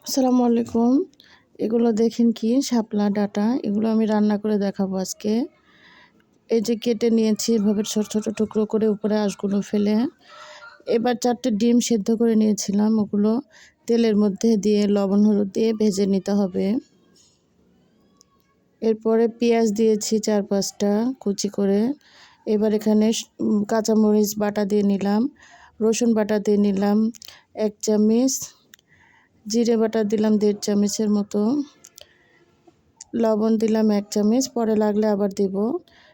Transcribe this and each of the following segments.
আসসালামু আলাইকুম। এগুলো দেখেন কি শাপলা ডাঁটা, এগুলো আমি রান্না করে দেখাবো আজকে। এই যে কেটে নিয়েছি এভাবে ছোট ছোট টুকরো করে উপরে আঁশগুলো ফেলে। এবার 4টে ডিম সেদ্ধ করে নিয়েছিলাম, ওগুলো তেলের মধ্যে দিয়ে লবণ হলুদ দিয়ে ভেজে নিতে হবে। এরপরে পেঁয়াজ দিয়েছি 4-5টা কুচি করে। এবার এখানে কাঁচামরিচ বাটা দিয়ে নিলাম, রসুন বাটা দিয়ে নিলাম 1 চামচ, জিরে বাটা দিলাম 1.5 চামচের মতো, লবণ দিলাম 1 চামচ, পরে লাগলে আবার দিব।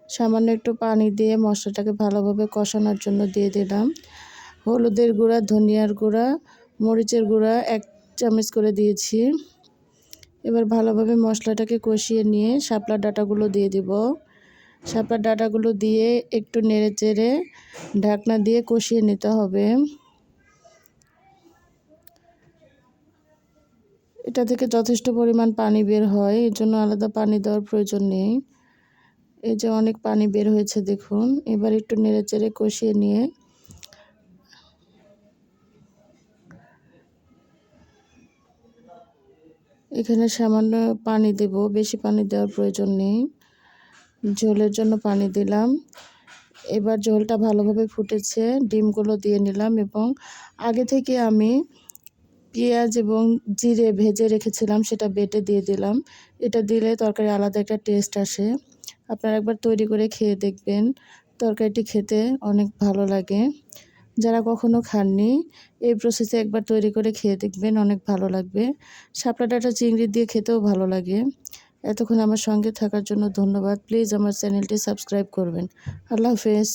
সামান্য একটু পানি দিয়ে মশলাটাকে ভালোভাবে কষানোর জন্য দিয়ে দিলাম হলুদের গুঁড়া, ধনিয়ার গুঁড়া, মরিচের গুঁড়া 1 চামচ করে দিয়েছি। এবার ভালোভাবে মশলাটাকে কষিয়ে নিয়ে শাপলা ডাঁটাগুলো দিয়ে দিব। শাপলা ডাঁটাগুলো দিয়ে একটু নেড়েচেড়ে ঢাকনা দিয়ে কষিয়ে নিতে হবে। এটা থেকে যথেষ্ট পরিমাণ পানি বের হয়, এর জন্য আলাদা পানি দেওয়ার প্রয়োজন নেই। এই যে অনেক পানি বের হয়েছে দেখুন। এবার একটু নেড়েচেড়ে কষিয়ে নিয়ে এখানে সামান্য পানি দেব, বেশি পানি দেওয়ার প্রয়োজন নেই, ঝোলের জন্য পানি দিলাম। এবার ঝোলটা ভালোভাবে ফুটেছে, ডিমগুলো দিয়ে নিলাম এবং আগে থেকে আমি পেঁয়াজ এবং জিরে ভেজে রেখেছিলাম সেটা বেটে দিয়ে দিলাম। এটা দিলে তরকারি আলাদা একটা টেস্ট আসে। আপনারা একবার তৈরি করে খেয়ে দেখবেন, তরকারিটি খেতে অনেক ভালো লাগে। যারা কখনো খাননি এই প্রসেসে একবার তৈরি করে খেয়ে দেখবেন, অনেক ভালো লাগবে। শাপলা ডাঁটা চিংড়ি দিয়ে খেতেও ভালো লাগে। এতক্ষণ আমার সঙ্গে থাকার জন্য ধন্যবাদ। প্লিজ আমার চ্যানেলটি সাবস্ক্রাইব করবেন। আল্লাহ হাফেজ।